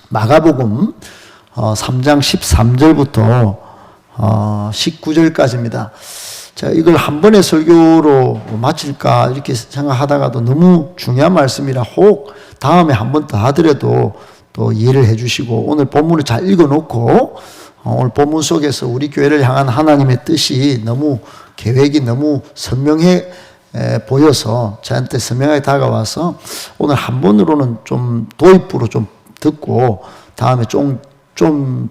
마가복음 3장 13절부터 19절까지입니다. 자, 이걸 한 번의 설교로 마칠까 이렇게 생각하다가도 너무 중요한 말씀이라 혹 다음에 한 번 더 하더라도 또 이해를 해 주시고, 오늘 본문을 잘 읽어놓고 오늘 본문 속에서 우리 교회를 향한 하나님의 뜻이 너무 계획이 너무 선명해 보여서 저한테 선명하게 다가와서 오늘 한 번으로는 좀 도입부로 좀 듣고 다음에 좀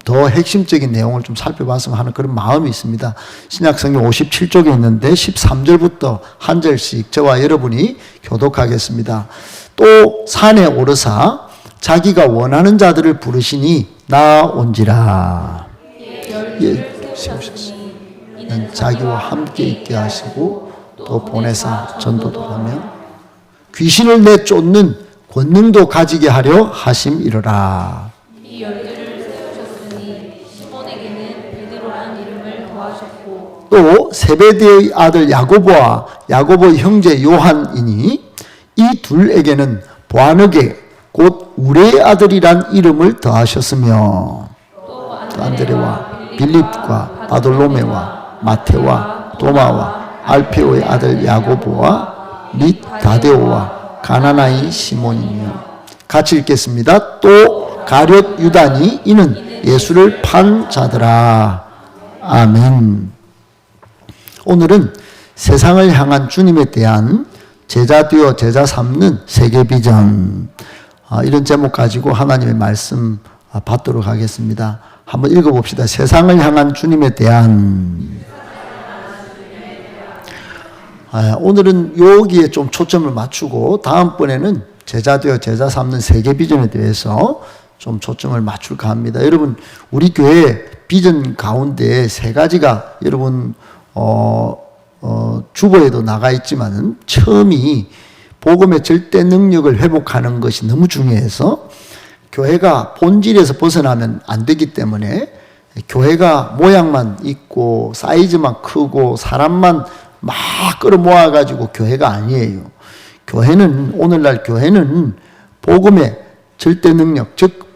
더 핵심적인 내용을 좀 살펴봤으면 하는 그런 마음이 있습니다. 신약성경 57쪽에 있는데 13절부터 한 절씩 저와 여러분이 교독하겠습니다. 또 산에 오르사 자기가 원하는 자들을 부르시니 나온지라. 세우셨으니 이는 자기와 함께 있게 하시고 또 보내사 전도도 하며 귀신을 내쫓는 권능도 가지게 하려 하심이로라. 이 열두를 세우셨으니 시몬에게는 베드로라는 이름을 더하셨고 또 세베대의 아들 야고보와 야고보의 형제 요한이니 이 둘에게는 보아너게 곧 우레의 아들이란 이름을 더하셨으며 또 안드레와 빌립과 바돌로메와 마테와 도마와 알페오의 아들 야고보와 및 다데오와 가나나의 시몬이며. 같이 읽겠습니다. 또 가룟 유다니 이는 예수를 판 자더라. 아멘. 오늘은 세상을 향한 주님에 대한 제자 되어 제자 삼는 세계 비전, 이런 제목 가지고 하나님의 말씀 받도록 하겠습니다. 한번 읽어봅시다. 세상을 향한 주님에 대한. 오늘은 여기에 좀 초점을 맞추고 다음번에는 제자 되어 제자 삼는 세계 비전에 대해서 좀 초점을 맞출까 합니다. 여러분, 우리 교회 비전 가운데 세 가지가 여러분 주보에도 나가 있지만은 처음이 복음의 절대 능력을 회복하는 것이 너무 중요해서 교회가 본질에서 벗어나면 안 되기 때문에 교회가 모양만 있고 사이즈만 크고 사람만 막 끌어모아 가지고 교회가 아니에요. 교회는, 오늘날 교회는 복음의 절대 능력, 즉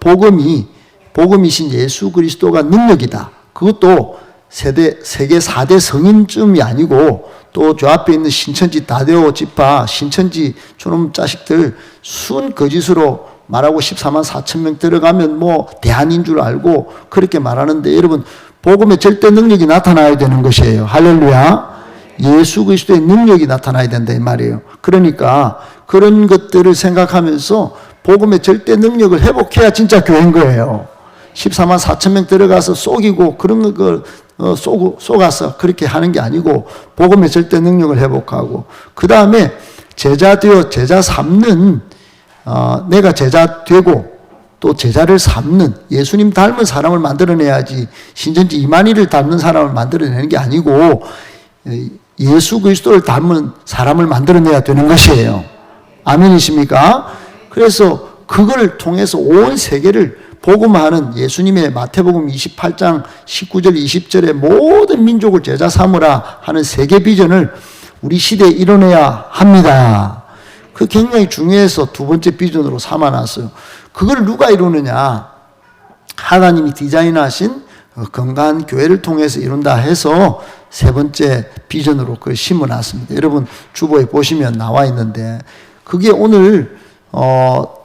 복음이신 예수 그리스도가 능력이다. 그것도 세계 4대 성인쯤이 아니고 또 저 앞에 있는 신천지 다데오 지파 신천지 저놈 자식들 순 거짓으로 말하고 14만 4천 명 들어가면 뭐 대안인 줄 알고 그렇게 말하는데, 여러분, 복음의 절대 능력이 나타나야 되는 것이에요. 할렐루야. 예수 그리스도의 능력이 나타나야 된다 이 말이에요. 그러니까 그런 것들을 생각하면서 복음의 절대 능력을 회복해야 진짜 교회인 거예요. 14만 4천 명 들어가서 속이고 그런 걸 속아서 그렇게 하는 게 아니고 복음의 절대 능력을 회복하고, 그 다음에 제자 되어 제자 삼는, 내가 제자 되고 또 제자를 삼는, 예수님 닮은 사람을 만들어내야지 신천지 이만희를 닮는 사람을 만들어내는 게 아니고 예수 그리스도를 닮은 사람을 만들어내야 되는 것이에요. 아멘이십니까? 그래서 그걸 통해서 온 세계를 복음하는 예수님의 마태복음 28장 19절 20절에 모든 민족을 제자 삼으라 하는 세계 비전을 우리 시대에 이뤄내야 합니다. 그 굉장히 중요해서 두 번째 비전으로 삼아놨어요. 그걸 누가 이루느냐? 하나님이 디자인하신 건강한 교회를 통해서 이룬다 해서 세 번째 비전으로 그걸 심어놨습니다. 여러분 주보에 보시면 나와 있는데, 그게 오늘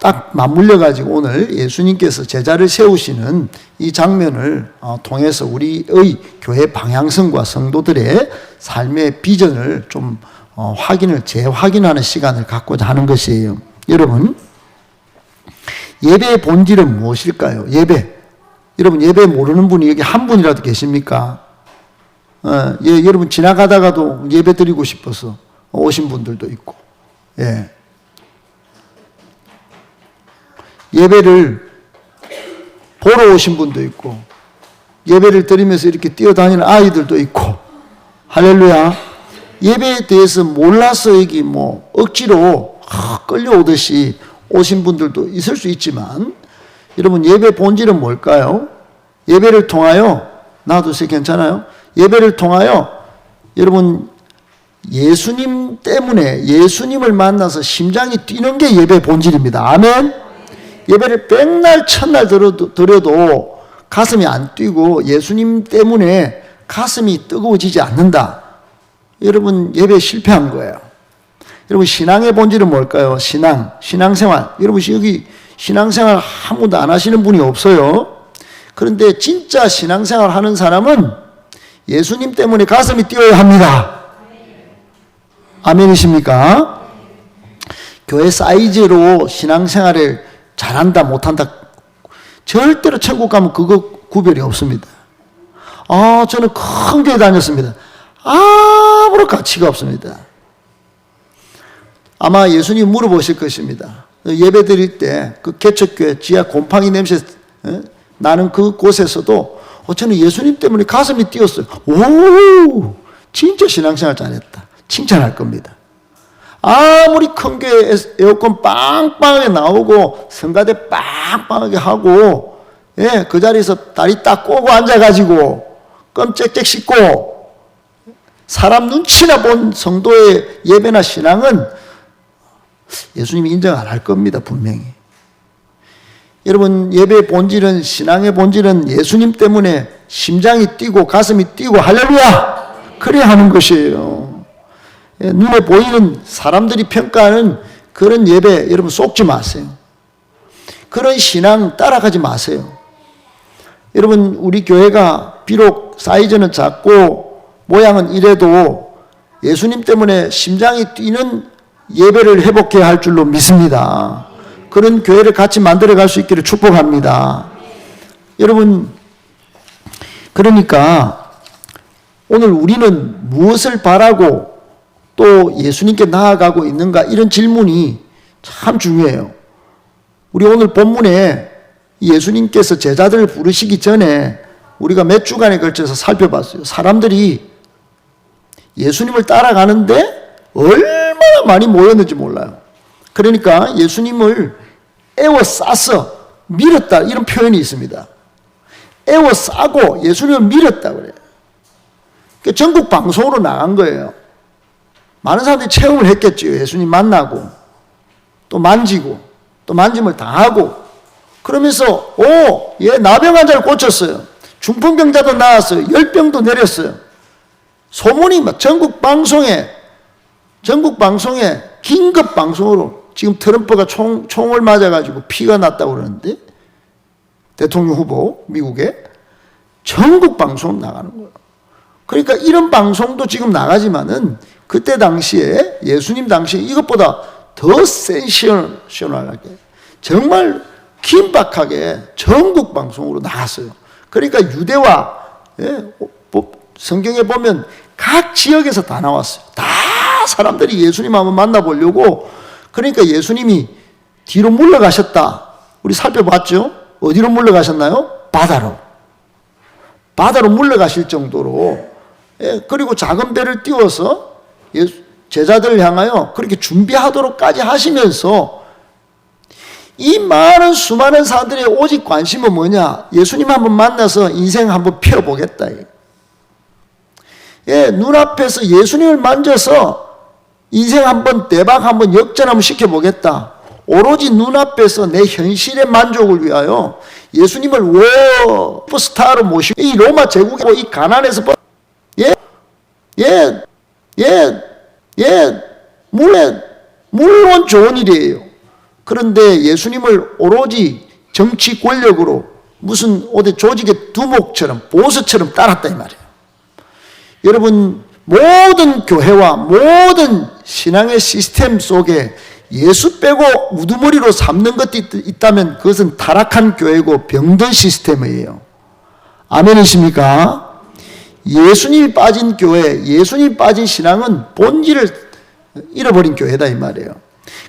딱 맞물려 가지고 오늘 예수님께서 제자를 세우시는 이 장면을 통해서 우리의 교회 방향성과 성도들의 삶의 비전을 좀 재확인하는 시간을 갖고자 하는 것이에요. 여러분, 예배의 본질은 무엇일까요? 여러분, 예배 모르는 분이 여기 한 분이라도 계십니까? 여러분 지나가다가도 예배 드리고 싶어서 오신 분들도 있고, 예배를 보러 오신 분도 있고, 예배를 드리면서 이렇게 뛰어다니는 아이들도 있고, 할렐루야. 예배에 대해서 몰라서 여기 뭐 억지로 끌려오듯이 오신 분들도 있을 수 있지만, 여러분 예배 본질은 뭘까요? 예배를 통하여, 놔두세요. 괜찮아요? 예배를 통하여 여러분 예수님 때문에 예수님을 만나서 심장이 뛰는 게 예배 본질입니다. 아멘. 예배를 백날 천날 드려도 가슴이 안 뛰고 예수님 때문에 가슴이 뜨거워지지 않는다. 여러분 예배에 실패한 거예요. 여러분 신앙의 본질은 뭘까요? 신앙생활. 여러분 여기 신앙생활 한 번도 안 하시는 분이 없어요. 그런데 진짜 신앙생활 하는 사람은 예수님 때문에 가슴이 뛰어야 합니다. 아멘이십니까? 교회 사이즈로 신앙생활을 잘한다 못한다 절대로 천국 가면 그거 구별이 없습니다. 저는 큰 교회 다녔습니다. 아무런 가치가 없습니다. 아마 예수님 물어보실 것입니다. 예배 드릴 때 그 개척교회 지하 곰팡이 냄새 나는 그곳에서도 저는 예수님 때문에 가슴이 뛰었어요. 오, 진짜 신앙생활 잘했다. 칭찬할 겁니다. 아무리 큰 교회 에어컨 빵빵하게 나오고 성가대 빵빵하게 하고 그 자리에서 다리 딱 꼬고 앉아가지고 껌짹짹 씻고 사람 눈치나 본 성도의 예배나 신앙은 예수님이 인정 안 할 겁니다. 분명히. 여러분 예배의 본질은 신앙의 본질은 예수님 때문에 심장이 뛰고 가슴이 뛰고 할렐루야 그래야 하는 것이에요. 눈에 보이는 사람들이 평가하는 그런 예배 여러분 속지 마세요. 그런 신앙 따라가지 마세요. 여러분 우리 교회가 비록 사이즈는 작고 모양은 이래도 예수님 때문에 심장이 뛰는 예배를 회복해야 할 줄로 믿습니다. 그런 교회를 같이 만들어갈 수 있기를 축복합니다. 여러분 그러니까 오늘 우리는 무엇을 바라고 또 예수님께 나아가고 있는가 이런 질문이 참 중요해요. 우리 오늘 본문에 예수님께서 제자들을 부르시기 전에 우리가 몇 주간에 걸쳐서 살펴봤어요. 사람들이 예수님을 따라가는데 얼마나 많이 모였는지 몰라요. 그러니까 예수님을 에워싸서 밀었다 이런 표현이 있습니다. 에워싸고 예수님을 밀었다 그래요. 그러니까 전국 방송으로 나간 거예요. 많은 사람들이 체험을 했겠죠. 예수님 만나고 또 만지고 또 만짐을 당하고 그러면서 얘 나병 환자를 고쳤어요. 중풍병자도 나았어요. 열병도 내렸어요. 소문이 막 전국 방송에 긴급 방송으로 지금 트럼프가 총을 맞아가지고 피가 났다고 그러는데 대통령 후보 미국에 전국 방송 나가는 거예요. 그러니까 이런 방송도 지금 나가지만은 그때 당시에 예수님 당시에 이것보다 더 센세이셔널하게 정말 긴박하게 전국 방송으로 나갔어요. 그러니까 유대와 성경에 보면 각 지역에서 다 나왔어요. 다 사람들이 예수님 한번 만나보려고. 그러니까 예수님이 뒤로 물러가셨다. 우리 살펴봤죠? 어디로 물러가셨나요? 바다로 물러가실 정도로. 그리고 작은 배를 띄워서 제자들을 향하여 그렇게 준비하도록까지 하시면서 이 많은 수많은 사람들의 오직 관심은 뭐냐? 예수님 한번 만나서 인생 한번 펴보겠다. 눈앞에서 예수님을 만져서 인생 한번 대박 한번 역전 한번 시켜보겠다. 오로지 눈앞에서 내 현실의 만족을 위하여 예수님을 슈퍼스타로 모시고 이 로마 제국의 이 가난에서 물론 좋은 일이에요. 그런데 예수님을 오로지 정치 권력으로 무슨 어디 조직의 두목처럼 보스처럼 따랐다 이 말이에요. 여러분 모든 교회와 모든 신앙의 시스템 속에 예수 빼고 우두머리로 삼는 것이 있다면 그것은 타락한 교회고 병든 시스템이에요. 아멘이십니까? 예수님이 빠진 교회, 예수님이 빠진 신앙은 본질을 잃어버린 교회다 이 말이에요.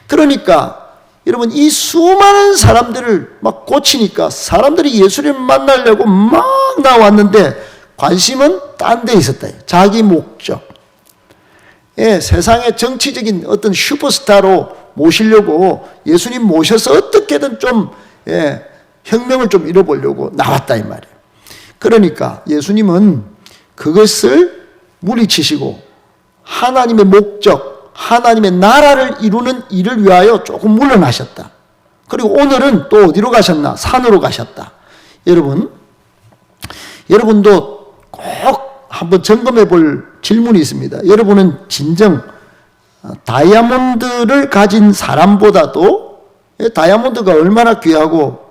그러니까 여러분 이 수많은 사람들을 막 고치니까 사람들이 예수님을 만나려고 막 나왔는데 관심은 딴 데 있었다. 자기 목적. 세상의 정치적인 어떤 슈퍼스타로 모시려고 예수님 모셔서 어떻게든 좀 혁명을 좀 이뤄보려고 나왔다 이 말이에요. 그러니까 예수님은 그것을 물리치시고 하나님의 목적, 하나님의 나라를 이루는 일을 위하여 조금 물러나셨다. 그리고 오늘은 또 어디로 가셨나? 산으로 가셨다. 여러분도 꼭 한번 점검해 볼 질문이 있습니다. 여러분은 진정 다이아몬드를 가진 사람보다도, 다이아몬드가 얼마나 귀하고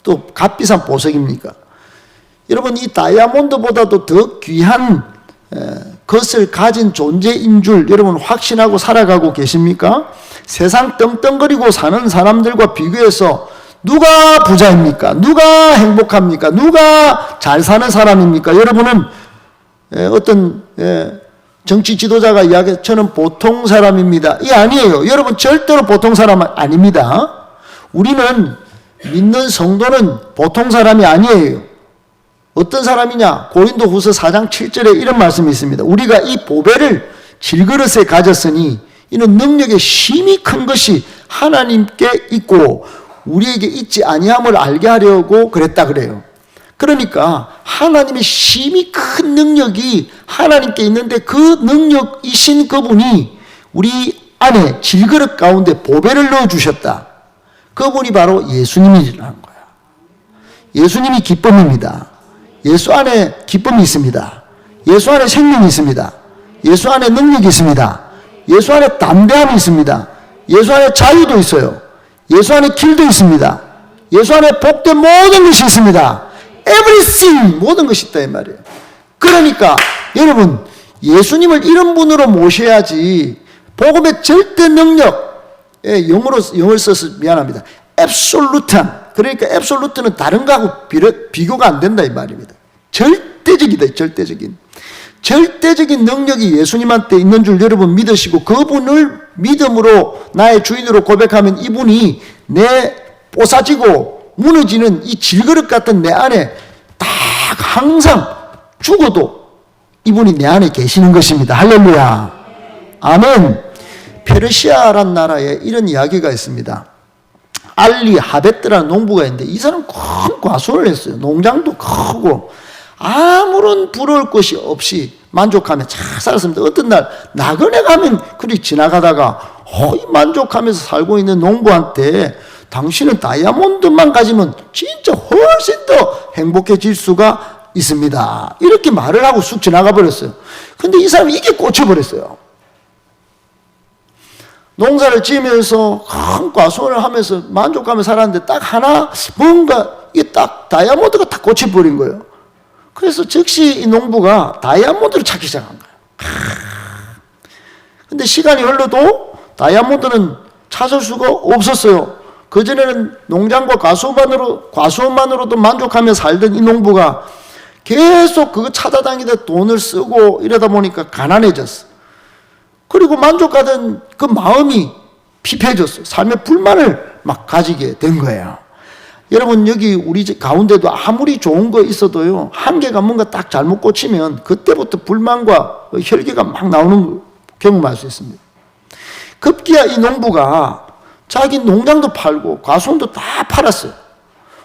또 값비싼 보석입니까? 여러분, 이 다이아몬드보다도 더 귀한 것을 가진 존재인 줄 여러분 확신하고 살아가고 계십니까? 세상 떵떵거리고 사는 사람들과 비교해서 누가 부자입니까? 누가 행복합니까? 누가 잘 사는 사람입니까? 여러분은 어떤 정치 지도자가 이야기해, 저는 보통 사람입니다. 이 아니에요. 여러분 절대로 보통 사람 아닙니다. 우리는 믿는 성도는 보통 사람이 아니에요. 어떤 사람이냐? 고린도후서 4장 7절에 이런 말씀이 있습니다. 우리가 이 보배를 질그릇에 가졌으니 이는 능력의 힘이 큰 것이 하나님께 있고 우리에게 있지 아니함을 알게 하려고 그랬다 그래요. 그러니까 하나님의 힘이 큰 능력이 하나님께 있는데 그 능력이신 그분이 우리 안에 질그릇 가운데 보배를 넣어주셨다. 그분이 바로 예수님이라는 거야. 예수님이 기쁨입니다. 예수 안에 기쁨이 있습니다. 예수 안에 생명이 있습니다. 예수 안에 능력이 있습니다. 예수 안에 담대함이 있습니다. 예수 안에 자유도 있어요. 예수 안에 길도 있습니다. 예수 안에 복된 모든 것이 있습니다. Everything, 모든 것이 있다 이 말이에요. 그러니까 여러분 예수님을 이런 분으로 모셔야지 복음의 절대 능력, 영어를 써서 미안합니다. absolute한, 그러니까 absolute는 다른 거하고 비교가 안 된다 이 말입니다. 절대적이다. 절대적인 능력이 예수님한테 있는 줄 여러분 믿으시고 그분을 믿음으로 나의 주인으로 고백하면 이분이 내 뽀사지고 무너지는 이 질그릇 같은 내 안에 딱 항상 죽어도 이분이 내 안에 계시는 것입니다. 할렐루야. 아멘. 페르시아란 나라에 이런 이야기가 있습니다. 알리 하베트라는 농부가 있는데 이 사람 큰 과수를 했어요. 농장도 크고 아무런 부러울 것이 없이 만족하며 잘 살았습니다. 어떤 날 나그네 가면 그리 지나가다가 만족하면서 살고 있는 농부한테 당신은 다이아몬드만 가지면 진짜 훨씬 더 행복해질 수가 있습니다. 이렇게 말을 하고 쑥 지나가 버렸어요. 근데 이 사람이 이게 꽂혀버렸어요. 농사를 지으면서 큰 과수원을 하면서 만족하며 살았는데 딱 하나 뭔가 이게 딱 다이아몬드가 딱 꽂혀버린 거예요. 그래서 즉시 이 농부가 다이아몬드를 찾기 시작한 거예요. 근데 시간이 흘러도 다이아몬드는 찾을 수가 없었어요. 그전에는 농장과 과수원만으로도 만족하며 살던 이 농부가 계속 그거 찾아다니다 돈을 쓰고 이러다 보니까 가난해졌어. 그리고 만족하던 그 마음이 피폐해졌어요. 삶의 불만을 막 가지게 된 거예요. 여러분 여기 우리 가운데도 아무리 좋은 거 있어도요 한계가 뭔가 딱 잘못 꽂히면 그때부터 불만과 혈기가 막 나오는 걸 경험할 수 있습니다. 급기야 이 농부가 자기 농장도 팔고 과수원도 다 팔았어요.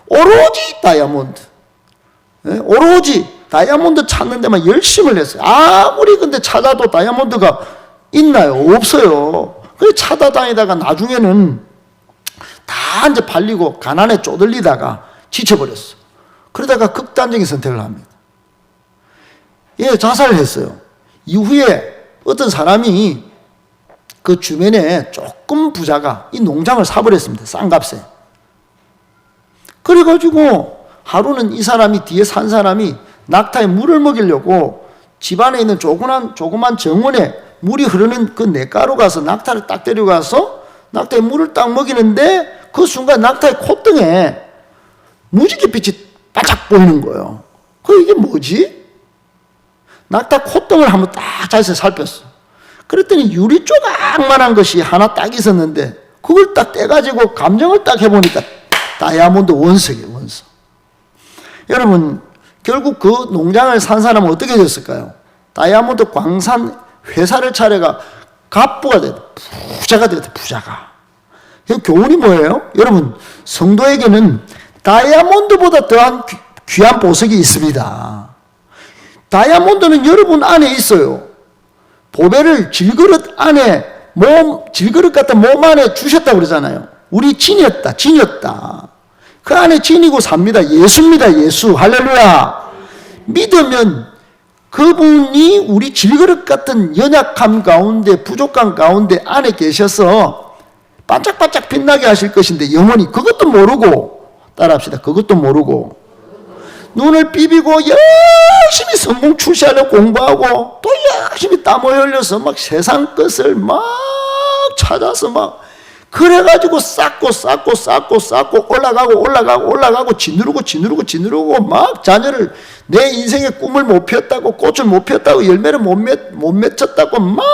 오로지 다이아몬드, 오로지 다이아몬드 찾는 데만 열심을 했어요. 아무리 근데 찾아도 다이아몬드가 있나요? 없어요. 그래서 찾아다니다가 나중에는 다 이제 팔리고 가난에 쪼들리다가 지쳐버렸어. 그러다가 극단적인 선택을 합니다. 자살을 했어요. 이후에 어떤 사람이 그 주변에 조금 부자가 이 농장을 사버렸습니다. 싼 값에. 그래가지고 하루는 이 사람이 뒤에 산 사람이 낙타에 물을 먹이려고 집안에 있는 조그만 정원에 물이 흐르는 그 냇가로 가서 낙타를 딱 데려가서 낙타에 물을 딱 먹이는데 그 순간 낙타의 콧등에 무지개 빛이 바짝 보이는 거예요. 이게 뭐지? 낙타 콧등을 한번 딱 자세히 살폈어. 그랬더니 유리 조각만한 것이 하나 딱 있었는데 그걸 딱 떼가지고 감정을 딱 해보니까 다이아몬드 원석이에요. 원석. 여러분 결국 그 농장을 산 사람은 어떻게 됐을까요? 다이아몬드 광산 회사를 차려가 갑부가 됐다. 부자가 됐다. 부자가. 교훈이 뭐예요? 여러분 성도에게는 다이아몬드보다 더한 귀한 보석이 있습니다. 다이아몬드는 여러분 안에 있어요. 보배를 질그릇 같은 몸 안에 주셨다고 그러잖아요. 우리 진이었다. 그 안에 진이고 삽니다. 예수입니다. 예수. 할렐루야. 믿으면 그분이 우리 질그릇 같은 연약함 가운데, 부족함 가운데 안에 계셔서 반짝반짝 빛나게 하실 것인데, 영원히 그것도 모르고, 따라합시다. 그것도 모르고 눈을 비비고 열심히 성공 출시하려고 공부하고 또 열심히 땀 흘려서 막 세상 것을 막 찾아서 막 그래가지고 쌓고 올라가고 지누르고 막 자녀를, 내 인생의 꿈을 못 피웠다고, 꽃을 못 피웠다고, 열매를 못 맺혔다고 막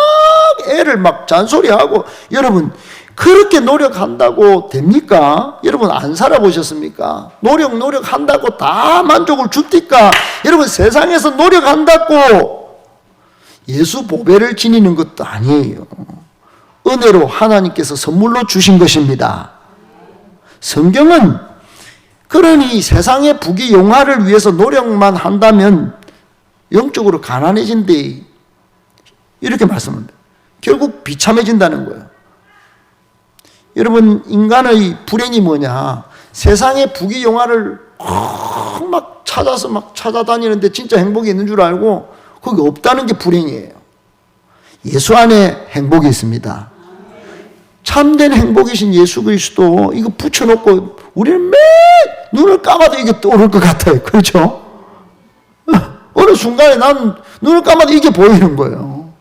애를 막 잔소리하고. 여러분, 그렇게 노력한다고 됩니까? 여러분, 안 살아보셨습니까? 노력한다고 다 만족을 줍니까? 여러분, 세상에서 노력한다고 예수 보배를 지니는 것도 아니에요. 은혜로 하나님께서 선물로 주신 것입니다. 성경은 그러니 세상의 부귀영화를 위해서 노력만 한다면 영적으로 가난해진대, 이렇게 말씀합니다. 결국 비참해진다는 거예요. 여러분, 인간의 불행이 뭐냐? 세상의 부귀영화를 막 찾아서 막 찾아다니는데 진짜 행복이 있는 줄 알고 거기 없다는 게 불행이에요. 예수 안에 행복이 있습니다. 참된 행복이신 예수 그리스도 이거 붙여놓고 우리는 매 눈을 감아도 이게 떠오를 것 같아요. 그렇죠? 어느 순간에 난 눈을 감아도 이게 보이는 거예요.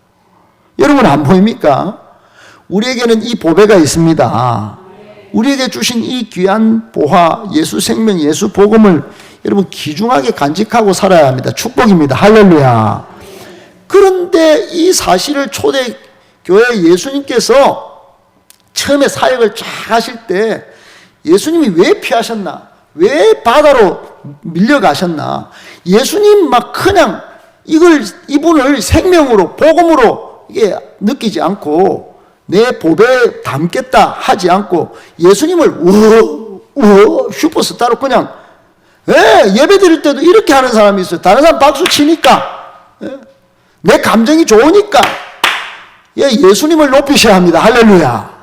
여러분, 안 보입니까? 우리에게는 이 보배가 있습니다. 우리에게 주신 이 귀한 보화, 예수 생명, 예수 복음을 여러분 귀중하게 간직하고 살아야 합니다. 축복입니다. 할렐루야. 그런데 이 사실을 초대교회 예수님께서 처음에 사역을 쫙 하실 때 예수님이 왜 피하셨나? 왜 바다로 밀려가셨나? 예수님 막 그냥 이분을 생명으로, 복음으로 이게 느끼지 않고 내 보배에 담겠다 하지 않고 예수님을 슈퍼스타로 그냥, 예배 드릴 때도 이렇게 하는 사람이 있어요. 다른 사람 박수 치니까, 내 감정이 좋으니까 예수님을 높이셔야 합니다. 할렐루야.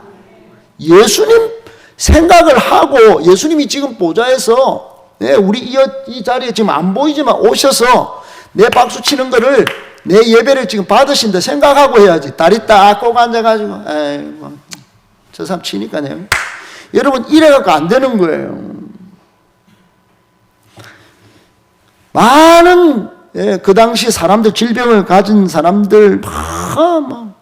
예수님 생각을 하고, 예수님이 지금 보좌에서 우리 이 자리에 지금 안 보이지만 오셔서 내 박수 치는 거를, 내 예배를 지금 받으신다 생각하고 해야지. 다리 딱 꼭 앉아가지고 저 사람 치니까요. 여러분, 이래갖고 안 되는 거예요. 많은 그 당시 사람들, 질병을 가진 사람들 막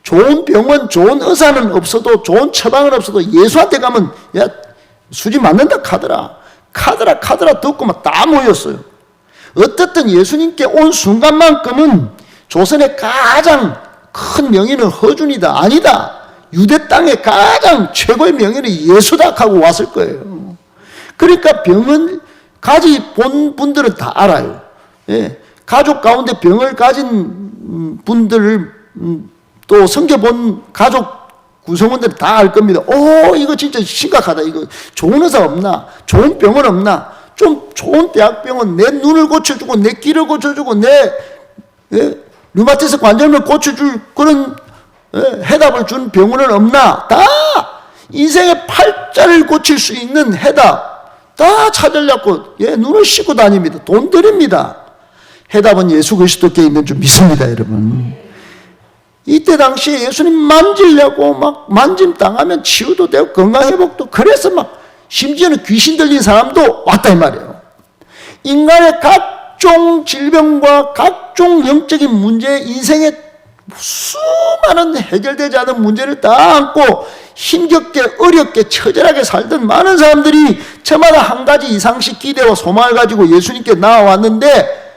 좋은 병원, 좋은 의사는 없어도, 좋은 처방은 없어도 예수한테 가면 수지 맞는다 카더라 듣고 막 다 모였어요. 어떻든 예수님께 온 순간만큼은 조선의 가장 큰 명의는 허준이다, 아니다, 유대 땅의 가장 최고의 명의는 예수다 하고 왔을 거예요. 그러니까 병은 본 분들은 다 알아요. 가족 가운데 병을 가진 분들을 또 섬겨본 가족 구성원들이 다 알 겁니다. 이거 진짜 심각하다. 이거 좋은 의사 없나? 좋은 병원 없나? 좀 좋은 대학병원, 내 눈을 고쳐주고, 내 귀를 고쳐주고, 내 류마티스 관절염을 고쳐줄 그런 해답을 준 병원은 없나? 다 인생의 팔자를 고칠 수 있는 해답 다 찾으려고 눈을 씻고 다닙니다. 돈 들입니다. 해답은 예수 그리스도께 있는 줄 믿습니다, 여러분. 이때 당시에 예수님 만지려고 막 만짐 당하면 치유도 되고 건강회복도, 그래서 막 심지어는 귀신 들린 사람도 왔다 이 말이에요. 인간의 각종 질병과 각종 영적인 문제, 인생의 수많은 해결되지 않은 문제를 다 안고 힘겹게 어렵게 처절하게 살던 많은 사람들이 저마다 한 가지 이상씩 기대와 소망을 가지고 예수님께 나와왔는데,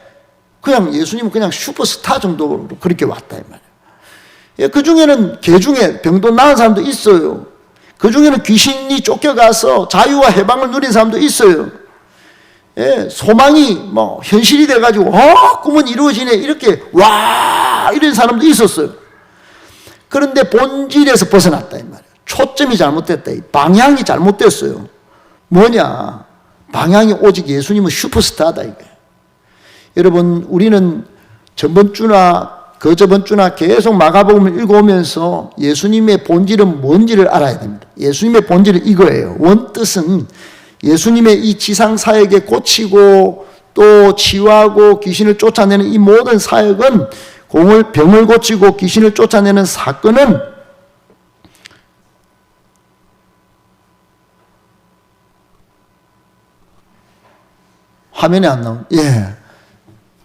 그냥 예수님은 그냥 슈퍼스타 정도로 그렇게 왔다 이 말이에요. 그 중에는 개 중에 병도 나은 사람도 있어요. 그 중에는 귀신이 쫓겨가서 자유와 해방을 누린 사람도 있어요. 소망이 현실이 돼가지고 꿈은 이루어지네 이렇게 이런 사람도 있었어요. 그런데 본질에서 벗어났다 이 말이에요. 초점이 잘못됐다. 방향이 잘못됐어요. 뭐냐? 방향이 오직 예수님은 슈퍼스타다 이거예요. 여러분, 우리는 전번 주나 그 저번 주나 계속 마가복음을 읽어오면서 예수님의 본질은 뭔지를 알아야 됩니다. 예수님의 본질은 이거예요. 원뜻은 예수님의 이 지상 사역에 꽂히고 또 치유하고 귀신을 쫓아내는 이 모든 사역은 병을 고치고 귀신을 쫓아내는 사건은 화면에 안 나오네. 예.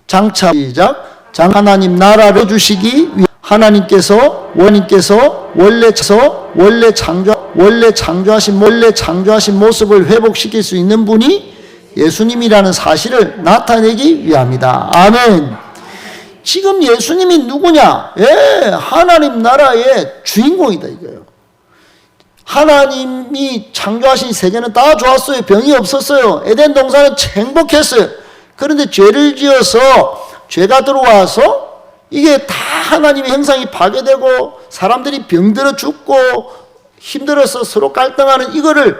장차 시작. 하나님 나라를 주시기 위해 하나님께서 원래 창조하신 모습을 회복시킬 수 있는 분이 예수님이라는 사실을 나타내기 위함이다. 아멘. 지금 예수님이 누구냐? 예, 하나님 나라의 주인공이다 이거예요. 하나님이 창조하신 세계는 다 좋았어요. 병이 없었어요. 에덴 동산은 행복했어요. 그런데 죄를 지어서 죄가 들어와서 이게 다 하나님의 형상이 파괴되고 사람들이 병들어 죽고 힘들어서 서로 갈등하는 이거를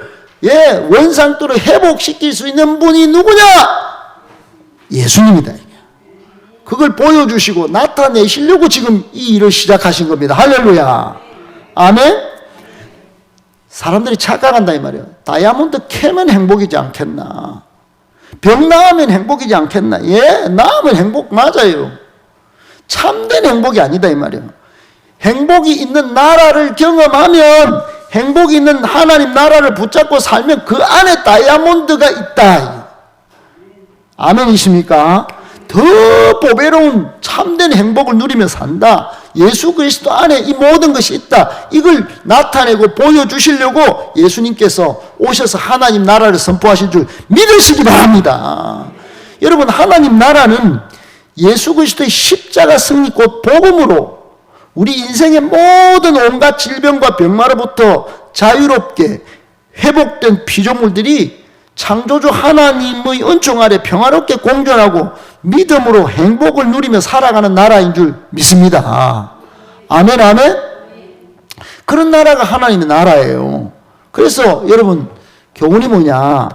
원상도로 회복시킬 수 있는 분이 누구냐? 예수님이다. 그걸 보여주시고 나타내시려고 지금 이 일을 시작하신 겁니다. 할렐루야. 아멘. 사람들이 착각한다 이 말이에요. 다이아몬드 캐면 행복이지 않겠나? 병 나으면 행복이지 않겠나? 예, 나으면 행복 맞아요. 참된 행복이 아니다 이 말이에요. 행복이 있는 나라를 경험하면, 행복이 있는 하나님 나라를 붙잡고 살면 그 안에 다이아몬드가 있다. 아멘이십니까? 더 보배로운 참된 행복을 누리며 산다. 예수 그리스도 안에 이 모든 것이 있다. 이걸 나타내고 보여주시려고 예수님께서 오셔서 하나님 나라를 선포하신 줄 믿으시기 바랍니다. 여러분, 하나님 나라는 예수 그리스도의 십자가 승리 곧 복음으로 우리 인생의 모든 온갖 질병과 병마로부터 자유롭게 회복된 피조물들이 창조주 하나님의 은총 아래 평화롭게 공존하고 믿음으로 행복을 누리며 살아가는 나라인 줄 믿습니다. 아멘, 아멘. 그런 나라가 하나님의 나라예요. 그래서 여러분, 교훈이 뭐냐?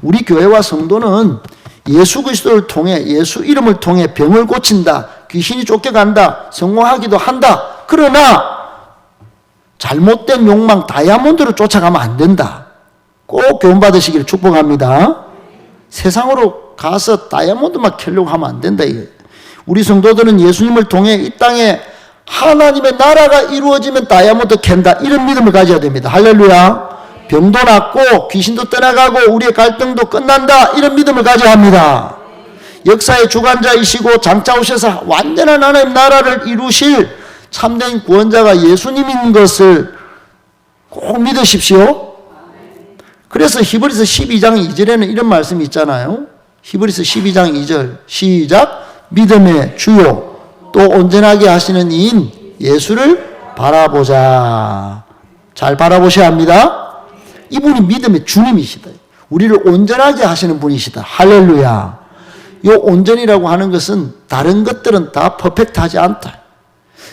우리 교회와 성도는 예수 그리스도를 통해, 예수 이름을 통해 병을 고친다, 귀신이 쫓겨간다, 성공하기도 한다. 그러나 잘못된 욕망 다이아몬드로 쫓아가면 안 된다. 꼭 교훈 받으시기를 축복합니다. 세상으로 가서 다이아몬드만 캐려고 하면 안 된다. 이게. 우리 성도들은 예수님을 통해 이 땅에 하나님의 나라가 이루어지면 다이아몬드 캔다. 이런 믿음을 가져야 됩니다. 할렐루야. 병도 낫고 귀신도 떠나가고 우리의 갈등도 끝난다. 이런 믿음을 가져야 합니다. 역사의 주관자이시고 장차 오셔서 완전한 하나님 나라를 이루실 참된 구원자가 예수님인 것을 꼭 믿으십시오. 그래서 히브리서 12장 2절에는 이런 말씀이 있잖아요. 히브리서 12장 2절 시작. 믿음의 주요 또 온전하게 하시는 이인 예수를 바라보자. 잘 바라보셔야 합니다. 이분이 믿음의 주님이시다. 우리를 온전하게 하시는 분이시다. 할렐루야. 이 온전이라고 하는 것은 다른 것들은 다 퍼펙트하지 않다.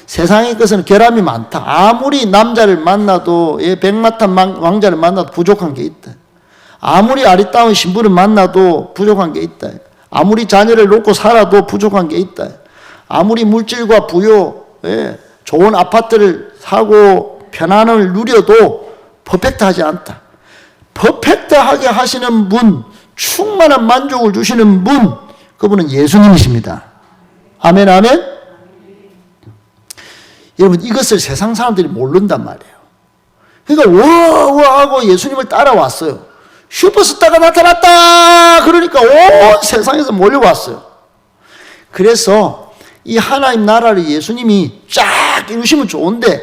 세상의 것은 결함이 많다. 아무리 남자를 만나도, 백마탄 왕자를 만나도 부족한 게 있다. 아무리 아리따운 신부를 만나도 부족한 게 있다. 아무리 자녀를 놓고 살아도 부족한 게 있다. 아무리 물질과 부요, 좋은 아파트를 사고 편안함을 누려도 퍼펙트하지 않다. 퍼펙트하게 하시는 분, 충만한 만족을 주시는 분, 그분은 예수님이십니다. 아멘, 아멘. 여러분, 이것을 세상 사람들이 모른단 말이에요. 그러니까 와 하고 예수님을 따라왔어요. 슈퍼스타가 나타났다 그러니까 온 세상에서 몰려왔어요. 그래서 이 하나님 나라를 예수님이 쫙 이루시면 좋은데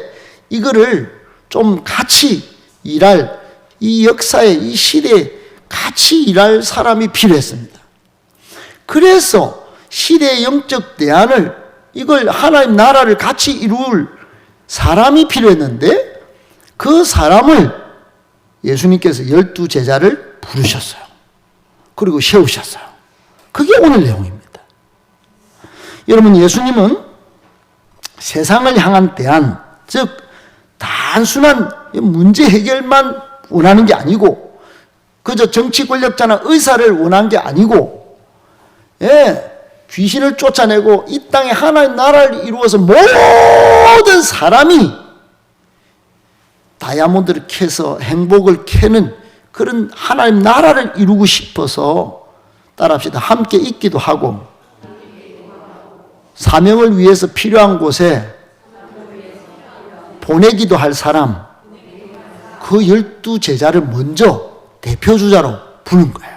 이거를 좀 같이 일할, 이 역사에, 이 시대에 같이 일할 사람이 필요했습니다. 그래서 시대의 영적 대안을, 이걸 하나님 나라를 같이 이룰 사람이 필요했는데 그 사람을 예수님께서 12제자를 부르셨어요. 그리고 세우셨어요. 그게 오늘 내용입니다. 여러분, 예수님은 세상을 향한 대안, 즉 단순한 문제 해결만 원하는 게 아니고 그저 정치 권력자나 의사를 원한 게 아니고 귀신을 쫓아내고 이 땅에 하나님 나라를 이루어서 모든 사람이 다이아몬드를 캐서 행복을 캐는 그런 하나님 나라를 이루고 싶어서 따라합시다. 함께 있기도 하고 사명을 위해서 필요한 곳에 보내기도 할 사람, 그 12제자를 먼저 대표주자로 부른 거예요.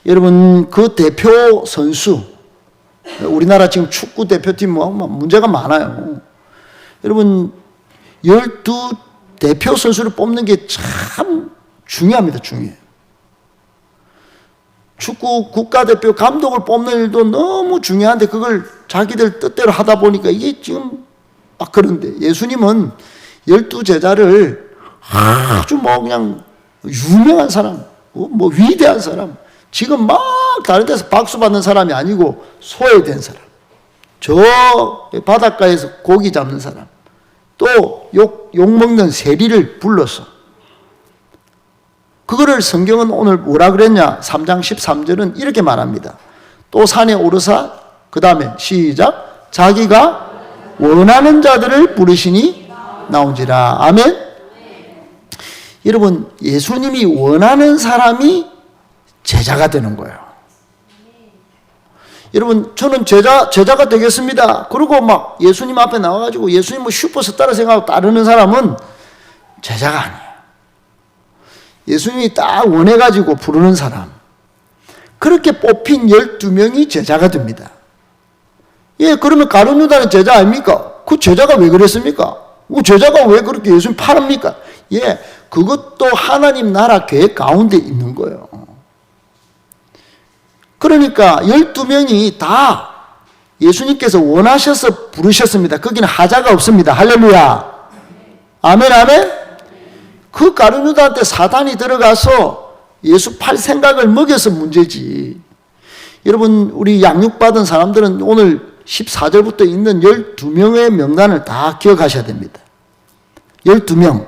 여러분, 그 대표 선수, 우리나라 지금 축구 대표팀 문제가 많아요. 여러분, 12 대표 선수를 뽑는 게 참 중요합니다. 중요해요. 축구 국가대표 감독을 뽑는 일도 너무 중요한데 그걸 자기들 뜻대로 하다 보니까 이게 지금 막 그런데 예수님은 12제자를 아주 그냥 유명한 사람, 위대한 사람, 지금 막 다른 데서 박수 받는 사람이 아니고 소외된 사람, 저 바닷가에서 고기 잡는 사람, 또 욕먹는 세리를 불러서 그거를 성경은 오늘 뭐라 그랬냐? 3장 13절은 이렇게 말합니다. 또 산에 오르사 그 다음에 시작 자기가 원하는 자들을 부르시니 나온지라. 아멘. 여러분, 예수님이 원하는 사람이 제자가 되는 거예요. 여러분, 저는 제자가 되겠습니다. 그리고 막 예수님 앞에 나와가지고 예수님 슈퍼스타라 생각하고 따르는 사람은 제자가 아니에요. 예수님이 딱 원해가지고 부르는 사람, 그렇게 뽑힌 12명이 제자가 됩니다. 예, 그러면 가룟 유다는 제자 아닙니까? 그 제자가 왜 그랬습니까? 그 제자가 왜 그렇게 예수님 팔합니까? 예, 그것도 하나님 나라 계획 가운데 있는 거예요. 그러니까 12명이 다 예수님께서 원하셔서 부르셨습니다. 거기는 하자가 없습니다. 할렐루야. 아멘, 아멘. 그 가룟 유다한테 사단이 들어가서 예수 팔 생각을 먹여서 문제지. 여러분, 우리 양육받은 사람들은 오늘 14절부터 있는 12명의 명단을 다 기억하셔야 됩니다. 12명.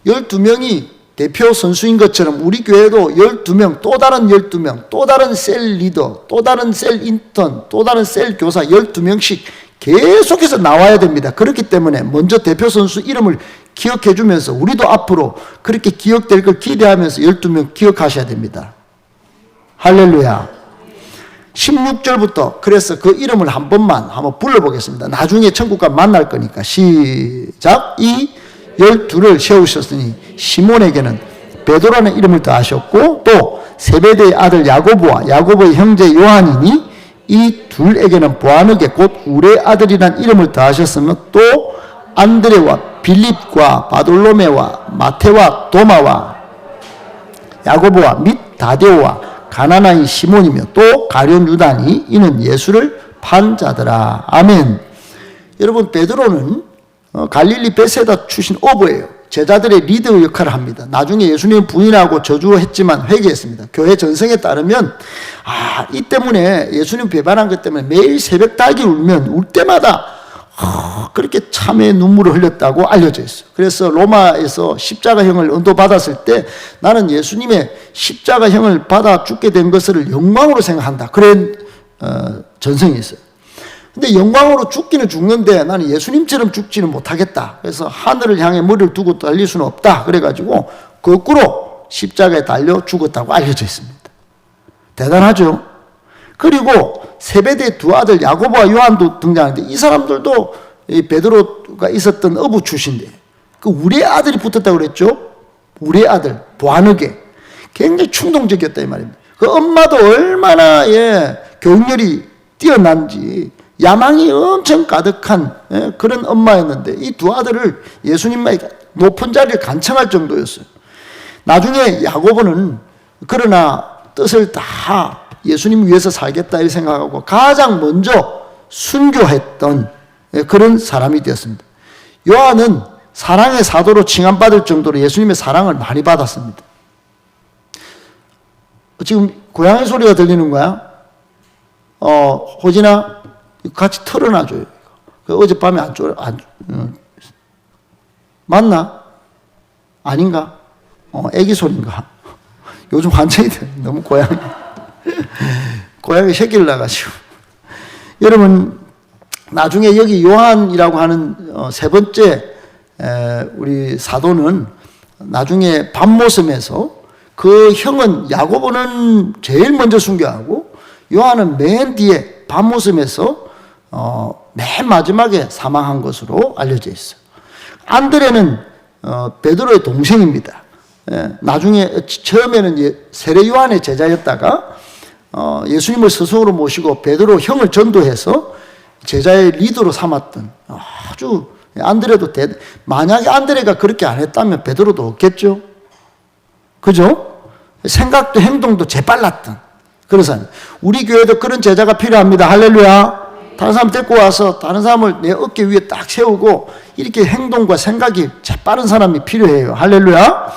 12명이 대표 선수인 것처럼 우리 교회도 12명, 또 다른 12명, 또 다른 셀 리더, 또 다른 셀 인턴, 또 다른 셀 교사 12명씩 계속해서 나와야 됩니다. 그렇기 때문에 먼저 대표 선수 이름을 기억해 주면서 우리도 앞으로 그렇게 기억될 걸 기대하면서 12명 기억하셔야 됩니다. 할렐루야. 16절부터 그래서 그 이름을 한 번만 한번 불러보겠습니다. 나중에 천국 가면 만날 거니까. 시작. 이 12를 세우셨으니 시몬에게는 베드로라는 이름을 더하셨고 또 세베대의 아들 야고보와 야고보의 형제 요한이니 이 둘에게는 보아느게 곧 우레 아들이란 이름을 더하셨으며 또 안드레와 빌립과 바돌로메와 마테와 도마와 야고보와 및 다데오와 가나나인 시몬이며 또 가룟 유다니 이는 예수를 판 자더라. 아멘. 여러분, 베드로는 갈릴리 베세다 출신 어부예요. 제자들의 리더 역할을 합니다. 나중에 예수님 부인하고 저주했지만 회개했습니다. 교회 전성에 따르면 이 때문에 예수님 배반한 것 때문에 매일 새벽 닭이 울면 울 때마다 그렇게 참의 눈물을 흘렸다고 알려져 있어요. 그래서 로마에서 십자가형을 언도받았을 때 나는 예수님의 십자가형을 받아 죽게 된 것을 영광으로 생각한다. 그런 전성이 있어요. 근데 영광으로 죽기는 죽는데 나는 예수님처럼 죽지는 못하겠다. 그래서 하늘을 향해 머리를 두고 달릴 수는 없다. 그래가지고 거꾸로 십자가에 달려 죽었다고 알려져 있습니다. 대단하죠? 그리고 세베대의 두 아들 야고보와 요한도 등장하는데 이 사람들도 이 베드로가 있었던 어부 출신인데 그 우리의 아들이 붙었다고 그랬죠? 우리의 아들 보아느게 굉장히 충동적이었다 이 말입니다. 그 엄마도 얼마나 교육열이 뛰어난지 야망이 엄청 가득한 그런 엄마였는데 이 두 아들을 예수님만이 높은 자리를 간청할 정도였어요. 나중에 야고보는 그러나 뜻을 다 예수님 위해서 살겠다 이 생각하고 가장 먼저 순교했던 그런 사람이 되었습니다. 요한은 사랑의 사도로 칭함받을 정도로 예수님의 사랑을 많이 받았습니다. 지금 고양이 소리가 들리는 거야? 호진아 같이 털어놔줘요. 어젯밤에 맞나? 아닌가? 애기 소리인가? 요즘 환청이 돼. 너무 고양이. 고양이 새끼를 낳아가지고. 여러분, 나중에 여기 요한이라고 하는 세 번째 우리 사도는 나중에 밤모섬에서 그 형은 야고보는 제일 먼저 순교하고 요한은 맨 뒤에 밤모섬에서 맨 마지막에 사망한 것으로 알려져 있어요. 안드레는 베드로의 동생입니다. 나중에 처음에는 세례 요한의 제자였다가 예수님을 스승으로 모시고 베드로 형을 전도해서 제자의 리더로 삼았던 아주 안드레도 만약에 안드레가 그렇게 안 했다면 베드로도 없겠죠. 그죠? 생각도 행동도 재빨랐던 그런 사람. 우리 교회도 그런 제자가 필요합니다. 할렐루야. 다른 사람 데리고 와서 다른 사람을 내 어깨 위에 딱 세우고 이렇게 행동과 생각이 재빠른 사람이 필요해요. 할렐루야.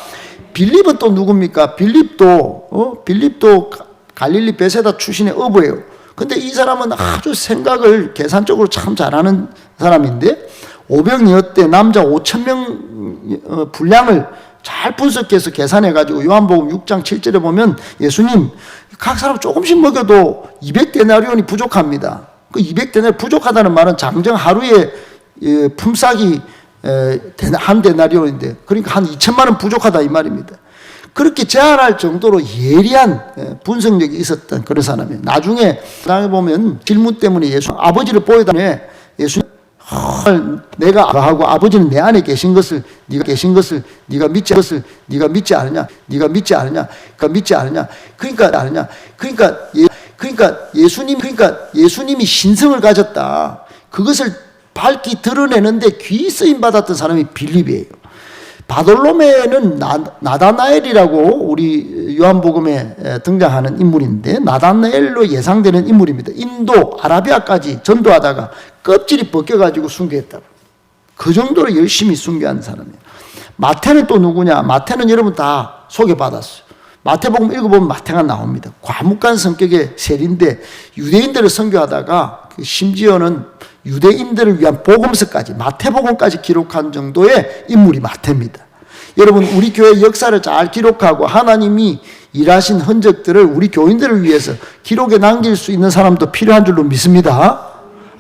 빌립은 또 누굽니까? 빌립도 갈릴리 베세다 출신의 어부예요. 근데 이 사람은 아주 생각을 계산적으로 참 잘하는 사람인데 오병이어 때 남자 5,000명 분량을 잘 분석해서 계산해가지고 요한복음 6장 7절에 보면 예수님 각 사람 조금씩 먹여도 200데나리온이 부족합니다. 그 200데나리온 부족하다는 말은 장정 하루에 품삯이 한 데나리온인데 그러니까 한 2천만 원 부족하다 이 말입니다. 그렇게 제한할 정도로 예리한 분석력이 있었던 그런 사람이에요. 나중에 보면 질문 때문에 아버지를 보여다니 예수님 내가 하고 아버지는 내 안에 계신 것을 네가 믿지 않느냐 그러니까 예수님이 신성을 가졌다. 그것을 밝히 드러내는데 귀 쓰임 받았던 사람이 빌립이에요. 바돌로메는 나다나엘이라고 우리 요한복음에 등장하는 인물인데 나다나엘로 예상되는 인물입니다. 인도, 아라비아까지 전도하다가 껍질이 벗겨가지고 순교했다고. 그 정도로 열심히 순교한 사람이에요. 마태는 또 누구냐? 마태는 여러분 다 소개받았어요. 마태복음 읽어보면 마태가 나옵니다. 과묵한 성격의 세리인데 유대인들을 선교하다가 심지어는 유대인들을 위한 복음서까지 마태복음까지 기록한 정도의 인물이 마태입니다. 여러분 우리 교회 역사를 잘 기록하고 하나님이 일하신 흔적들을 우리 교인들을 위해서 기록에 남길 수 있는 사람도 필요한 줄로 믿습니다.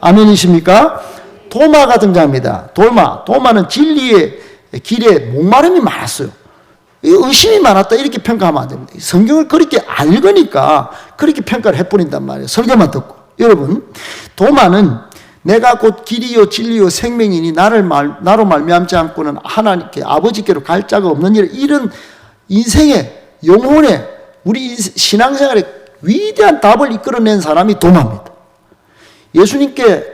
아멘이십니까? 도마가 등장합니다. 도마는 진리의 길에 목마름이 많았어요. 의심이 많았다 이렇게 평가하면 안 됩니다. 성경을 그렇게 알거니까 그렇게 평가를 해버린단 말이에요. 설교만 듣고. 여러분 도마는 내가 곧 길이요 진리요 생명이니 나로 말미암지 않고는 하나님께 아버지께로 갈 자가 없는 이런 인생의 영혼의 우리 신앙생활의 위대한 답을 이끌어낸 사람이 도마입니다. 예수님께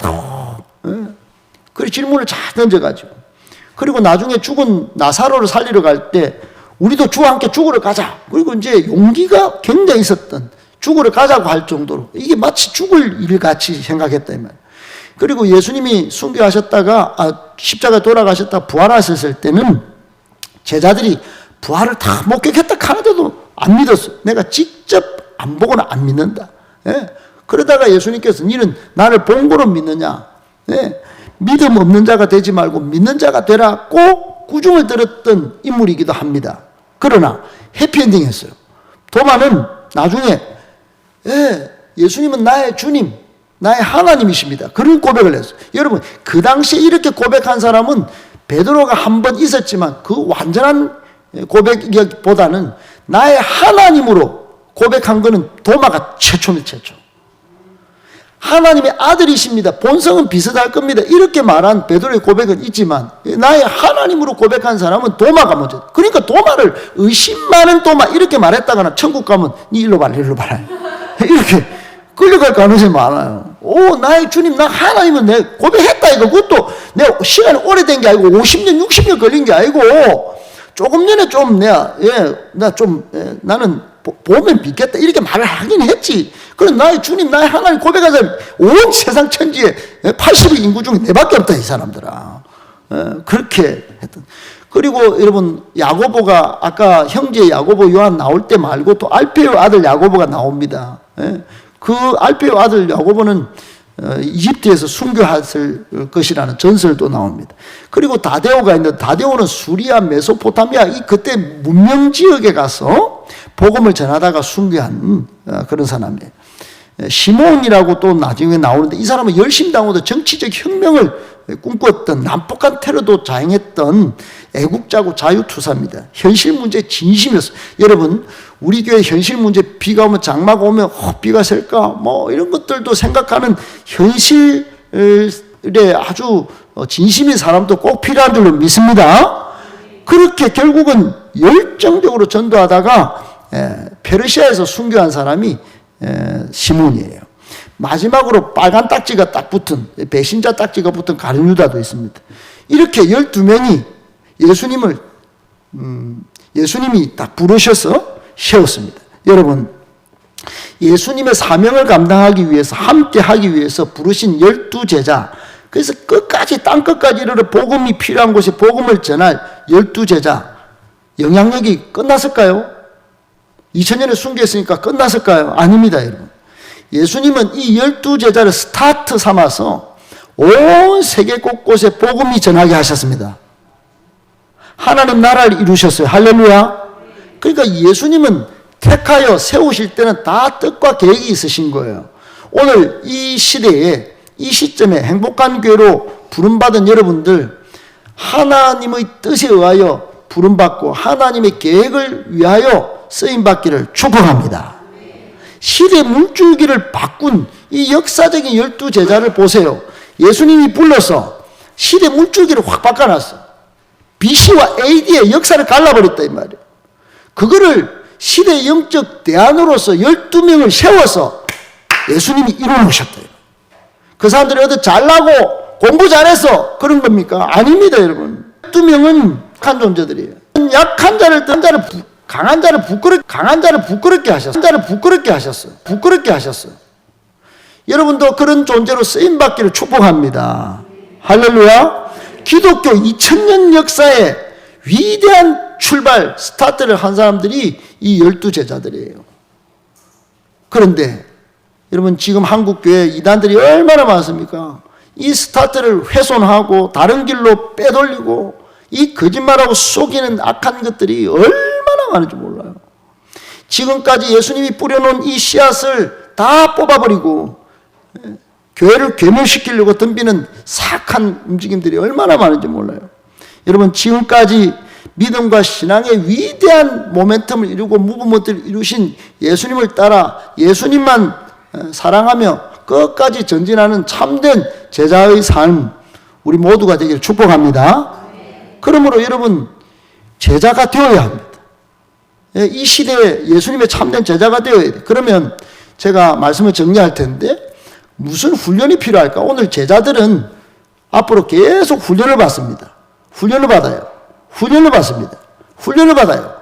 그 질문을 잘 던져가지고 그리고 나중에 죽은 나사로를 살리러 갈 때 우리도 주와 함께 죽으러 가자. 그리고 이제 용기가 굉장히 있었던 죽으러 가자고 할 정도로 이게 마치 죽을 일 같이 생각했다 이 말이에요. 그리고 예수님이 순교하셨다가 십자가에 돌아가셨다가 부활하셨을 때는 제자들이 부활을 다 목격했다 하는데도 안 믿었어. 내가 직접 안 보고는 안 믿는다. 그러다가 예수님께서 너는 나를 본 거로 믿느냐? 믿음 없는 자가 되지 말고 믿는 자가 되라 꼭 구중을 들었던 인물이기도 합니다. 그러나 해피엔딩했어요. 도마는 나중에 예수님은 나의 주님 나의 하나님이십니다. 그런 고백을 했어요. 여러분 그 당시에 이렇게 고백한 사람은 베드로가 한 번 있었지만 그 완전한 고백보다는 나의 하나님으로 고백한 것은 도마가 최초입니다. 최초. 하나님의 아들이십니다. 본성은 비슷할 겁니다. 이렇게 말한 베드로의 고백은 있지만 나의 하나님으로 고백한 사람은 도마가 먼저. 그러니까 도마를 의심 많은 도마 이렇게 말했다가는 천국 가면 니 일로 봐라 이렇게 끌려갈 가능성이 많아요. 나의 주님, 나 하나님은 내 고백했다 이거. 그것도 내 시간이 오래된 게 아니고 50년, 60년 걸린 게 아니고 조금 전에 좀 나는 보면 믿겠다 이렇게 말을 하긴 했지. 그럼 나의 주님, 나의 하나님 고백한 사람이 온 세상 천지에 80의 인구 중에 내밖에 없다 이 사람들아. 그렇게 했던. 그리고 여러분 야고보가 아까 형제 야고보 요한 나올 때 말고 또 알페오 아들 야고보가 나옵니다. 그 알페오 아들 야고보는 이집트에서 순교했을 것이라는 전설도 나옵니다. 그리고 다데오가 있는데 다데오는 수리아 메소포타미아 그때 문명 지역에 가서 복음을 전하다가 순교한 그런 사람이에요. 시몬이라고 또 나중에 나오는데, 이 사람은 열심당하도 정치적 혁명을 꿈꿨던, 난폭한 테러도 자행했던 애국자고 자유투사입니다. 현실 문제에 진심이었어요. 여러분, 우리 교회 현실 문제, 비가 오면, 장마가 오면 비가 셀까 뭐 이런 것들도 생각하는 현실에 아주 진심인 사람도 꼭 필요한 줄로 믿습니다. 그렇게 결국은 열정적으로 전도하다가 페르시아에서 순교한 사람이 시몬이에요. 마지막으로 빨간 딱지가 딱 붙은, 배신자 딱지가 붙은 가룟 유다도 있습니다. 이렇게 12명이 예수님이 딱 부르셔서 세웠습니다. 여러분, 예수님의 사명을 감당하기 위해서, 함께 하기 위해서 부르신 12제자, 그래서 끝까지, 땅끝까지 이르러 복음이 필요한 곳에 복음을 전할 12제자, 영향력이 끝났을까요? 2000년에 순교했으니까 끝났을까요? 아닙니다, 여러분. 예수님은 이 12제자를 스타트 삼아서 온 세계 곳곳에 복음이 전하게 하셨습니다. 하나님 나라를 이루셨어요. 할렐루야. 그러니까 예수님은 택하여 세우실 때는 다 뜻과 계획이 있으신 거예요. 오늘 이 시대에, 이 시점에 행복한 교회로 부름받은 여러분들, 하나님의 뜻에 의하여 부름받고 하나님의 계획을 위하여 쓰임받기를 축복합니다. 시대 물줄기를 바꾼 이 역사적인 12제자를 보세요. 예수님이 불러서 시대 물줄기를 확 바꿔놨어. BC와 AD의 역사를 갈라버렸다 이 말이에요. 그거를 시대의 영적 대안으로서 12명을 세워서 예수님이 이루어놓으셨다. 그 사람들이 어디 잘나고 공부 잘해서 그런 겁니까? 아닙니다, 여러분. 12명은 약한 존재들이에요. 약한 자를 강한 자를 부끄럽게 하셨어요. 부끄럽게 하셨어요. 여러분도 그런 존재로 쓰임받기를 축복합니다. 할렐루야. 기독교 2000년 역사의 위대한 출발, 스타트를 한 사람들이 이 12제자들이에요. 그런데 여러분, 지금 한국교회 이단들이 얼마나 많습니까? 이 스타트를 훼손하고 다른 길로 빼돌리고 이 거짓말하고 속이는 악한 것들이 얼마나 많은지 몰라요. 지금까지 예수님이 뿌려놓은 이 씨앗을 다 뽑아버리고 교회를 괴멸시키려고 덤비는 사악한 움직임들이 얼마나 많은지 몰라요. 여러분, 지금까지 믿음과 신앙의 위대한 모멘텀을 이루고 무브먼트를 이루신 예수님을 따라 예수님만 사랑하며 끝까지 전진하는 참된 제자의 삶, 우리 모두가 되기를 축복합니다. 그러므로 여러분, 제자가 되어야 합니다. 이 시대에 예수님의 참된 제자가 되어야 돼요. 그러면 제가 말씀을 정리할 텐데, 무슨 훈련이 필요할까? 오늘 제자들은 앞으로 계속 훈련을 받습니다. 훈련을 받아요. 훈련을 받습니다. 훈련을 받아요.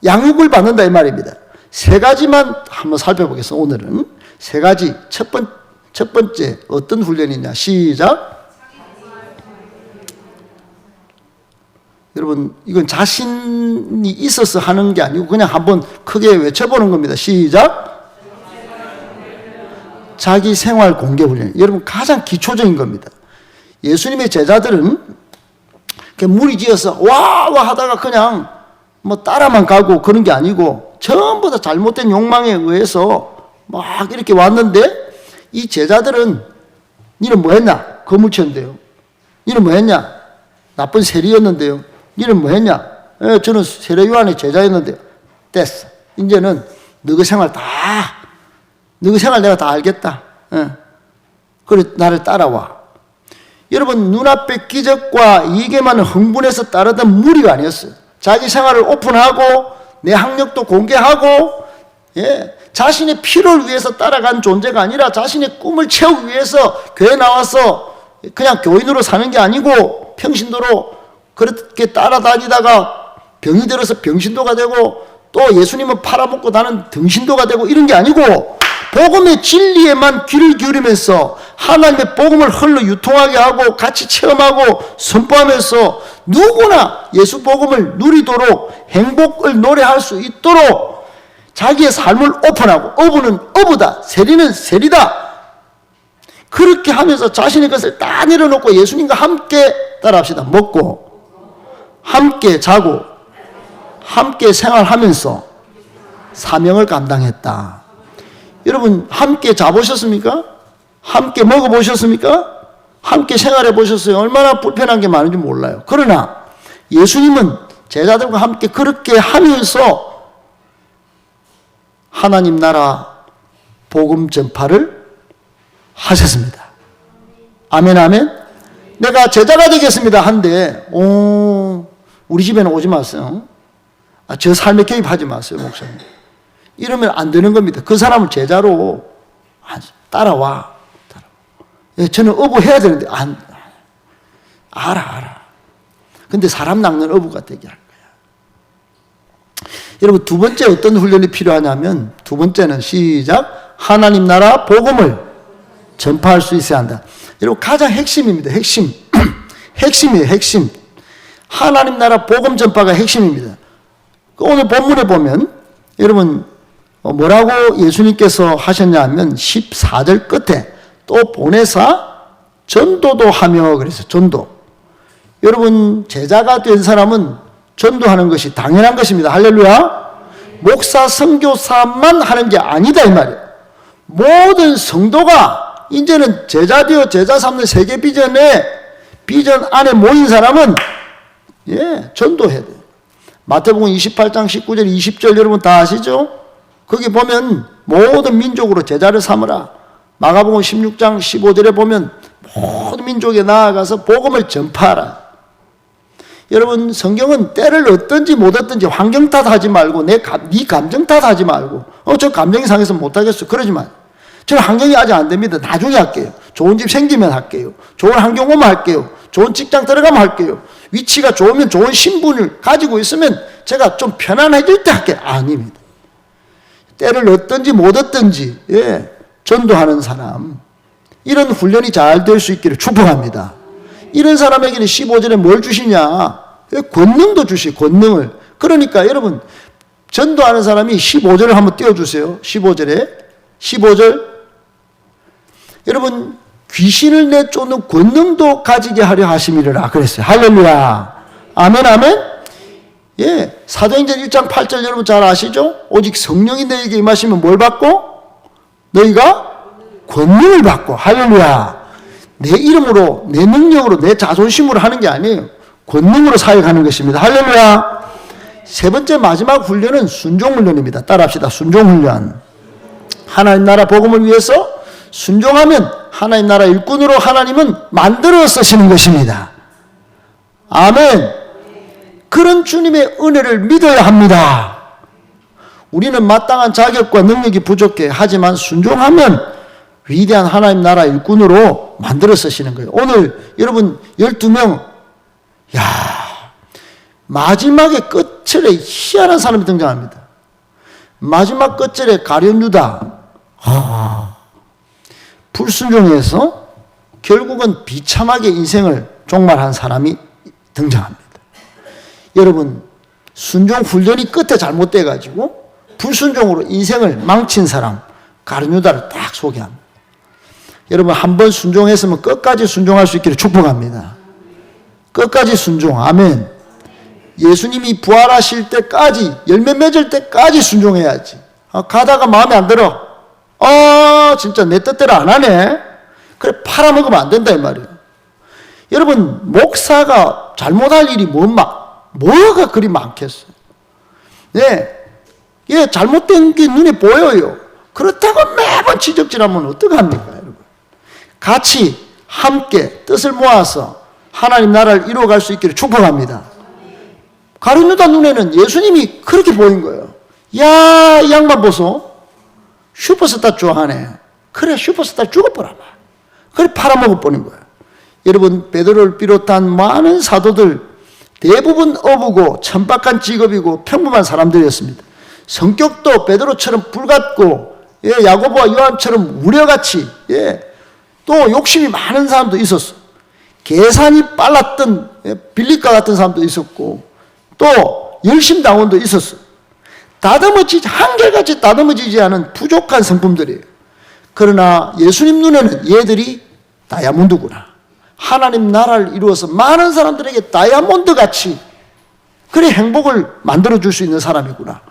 양육을 받는다 이 말입니다. 세 가지만 한번 살펴보겠습니다. 오늘은 세 가지. 첫 번째 어떤 훈련이냐? 시작. 여러분, 이건 자신이 있어서 하는 게 아니고 그냥 한번 크게 외쳐보는 겁니다. 시작. 자기 생활 공개 훈련. 여러분, 가장 기초적인 겁니다. 예수님의 제자들은 무리지어서 와 하다가 그냥 뭐 따라만 가고 그런 게 아니고 전부 다 잘못된 욕망에 의해서 막 이렇게 왔는데, 이 제자들은 니는 뭐 했냐? 거물쳤는데요. 니는 뭐 했냐? 나쁜 세리였는데요. 니는 뭐 했냐? 저는 세례요한의 제자였는데요. 됐어. 이제는 너희 생활 내가 다 알겠다. 그래, 나를 따라와. 여러분, 눈앞의 기적과 이익에만 흥분해서 따르던 무리가 아니었어요. 자기 생활을 오픈하고 내 학력도 공개하고, 자신의 필요를 위해서 따라간 존재가 아니라 자신의 꿈을 채우기 위해서 교회 나와서 그냥 교인으로 사는 게 아니고 평신도로 그렇게 따라다니다가 병이 들어서 병신도가 되고 또 예수님은 팔아먹고 나는 등신도가 되고 이런 게 아니고, 복음의 진리에만 귀를 기울이면서 하나님의 복음을 흘러 유통하게 하고 같이 체험하고 선포하면서 누구나 예수 복음을 누리도록 행복을 노래할 수 있도록 자기의 삶을 오픈하고, 어부는 어부다, 세리는 세리다, 그렇게 하면서 자신의 것을 다 내려놓고 예수님과 함께 따라합시다. 먹고 함께 자고 함께 생활하면서 사명을 감당했다. 여러분 함께 자보셨습니까? 함께 먹어보셨습니까? 함께 생활해 보셨어요? 얼마나 불편한 게 많은지 몰라요. 그러나 예수님은 제자들과 함께 그렇게 하면서 하나님 나라 복음 전파를 하셨습니다. 아멘, 아멘. 내가 제자가 되겠습니다 한데, 우리 집에는 오지 마세요. 저 삶에 개입하지 마세요, 목사님. 이러면 안 되는 겁니다. 그 사람을 제자로 따라와. 예, 저는 어부해야 되는데, 알아. 근데 사람 낚는 어부가 되게 할 거야. 여러분, 두 번째 어떤 훈련이 필요하냐면, 두 번째는 시작. 하나님 나라 복음을 전파할 수 있어야 한다. 여러분, 가장 핵심입니다. 핵심. 핵심이에요, 핵심. 하나님 나라 복음 전파가 핵심입니다. 오늘 본문에 보면, 여러분, 뭐라고 예수님께서 하셨냐 하면, 14절 끝에 또 보내사 전도도 하며 그래서 전도. 여러분, 제자가 된 사람은 전도하는 것이 당연한 것입니다. 할렐루야. 목사, 선교사만 하는 게 아니다 이 말이에요. 모든 성도가 이제는 제자 되어 제자 삼는 세계 비전에 비전 안에 모인 사람은 전도해야 돼요. 마태복음 28장 19절 20절 여러분 다 아시죠? 거기 보면 모든 민족으로 제자를 삼으라. 마가복음 16장 15절에 보면 모든 민족에 나아가서 복음을 전파하라. 여러분, 성경은 때를 얻든지 못 얻든지 환경 탓하지 말고 네 감정 탓하지 말고 저 감정이 상해서 못하겠어 그러지 마요. 저는 환경이 아직 안 됩니다. 나중에 할게요. 좋은 집 생기면 할게요. 좋은 환경 오면 할게요. 좋은 직장 들어가면 할게요. 위치가 좋으면 좋은 신분을 가지고 있으면 제가 좀 편안해질 때 할게요. 아닙니다. 때를 얻든지 못 얻든지 전도하는 사람, 이런 훈련이 잘 될 수 있기를 축복합니다. 이런 사람에게는 15절에 뭘 주시냐? 권능도 권능을. 그러니까 여러분, 전도하는 사람이 15절을 한번 띄워주세요. 15절. 여러분, 귀신을 내쫓는 권능도 가지게 하려 하심이라 그랬어요. 할렐루야. 아멘, 아멘. 사도행전 1장 8절 여러분 잘 아시죠? 오직 성령이 너에게 임하시면 뭘 받고? 너희가 권능을 받고. 할렐루야. 내 이름으로, 내 능력으로, 내 자존심으로 하는 게 아니에요. 권능으로 사역하는 것입니다. 할렐루야. 세 번째 마지막 훈련은 순종훈련입니다. 따라합시다. 순종훈련. 하나님 나라 복음을 위해서 순종하면 하나님 나라 일꾼으로 하나님은 만들어 쓰시는 것입니다. 아멘. 그런 주님의 은혜를 믿어야 합니다. 우리는 마땅한 자격과 능력이 부족해. 하지만 순종하면 위대한 하나님 나라 일꾼으로 만들어 쓰시는 거예요. 오늘 여러분 12명, 마지막에 끝절에 희한한 사람이 등장합니다. 마지막 끝절에 가룟 유다, 불순종해서 결국은 비참하게 인생을 종말한 사람이 등장합니다. 여러분, 순종 훈련이 끝에 잘못돼가지고 불순종으로 인생을 망친 사람, 가룟 유다를 딱 소개합니다. 여러분, 한번 순종했으면 끝까지 순종할 수 있기를 축복합니다. 끝까지 순종. 아멘. 예수님이 부활하실 때까지, 열매 맺을 때까지 순종해야지. 가다가 마음에 안 들어. 진짜 내 뜻대로 안 하네. 그래, 팔아먹으면 안 된다 이 말이에요. 여러분, 목사가 잘못할 일이 뭐가 그리 많겠어요. 잘못된 게 눈에 보여요. 그렇다고 매번 지적질하면 어떡합니까, 여러분? 같이 함께 뜻을 모아서 하나님 나라를 이루어갈 수 있기를 축복합니다. 가룟 유다 눈에는 예수님이 그렇게 보인 거예요. 야, 이 양반 보소. 슈퍼스타 좋아하네. 그래, 슈퍼스타 죽어버려. 그래, 팔아먹어 버린 거예요. 여러분, 베드로를 비롯한 많은 사도들 대부분 어부고 천박한 직업이고 평범한 사람들이었습니다. 성격도 베드로처럼 불같고 야고보와 요한처럼 우려같이 또 욕심이 많은 사람도 있었어. 계산이 빨랐던 빌립과 같은 사람도 있었고 또 열심당원도 있었어. 한결같이 다듬어지지 않은 부족한 성품들이에요. 그러나 예수님 눈에는 얘들이 다이아몬드구나. 하나님 나라를 이루어서 많은 사람들에게 다이아몬드같이 그래 행복을 만들어줄 수 있는 사람이구나.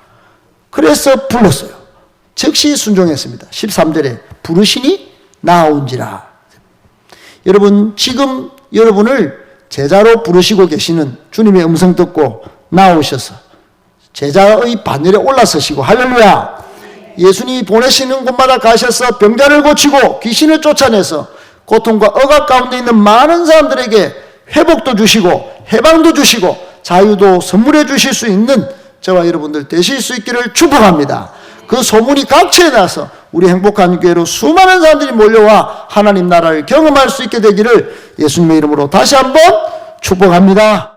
그래서 불렀어요. 즉시 순종했습니다. 13절에 부르시니 나아온지라. 여러분, 지금 여러분을 제자로 부르시고 계시는 주님의 음성 듣고 나오셔서 제자의 반열에 올라서시고, 할렐루야, 예수님이 보내시는 곳마다 가셔서 병자를 고치고 귀신을 쫓아내서 고통과 억압 가운데 있는 많은 사람들에게 회복도 주시고 해방도 주시고 자유도 선물해 주실 수 있는 저와 여러분들 되실 수 있기를 축복합니다. 그 소문이 각처에 나서 우리 행복한 교회로 수많은 사람들이 몰려와 하나님 나라를 경험할 수 있게 되기를 예수님의 이름으로 다시 한번 축복합니다.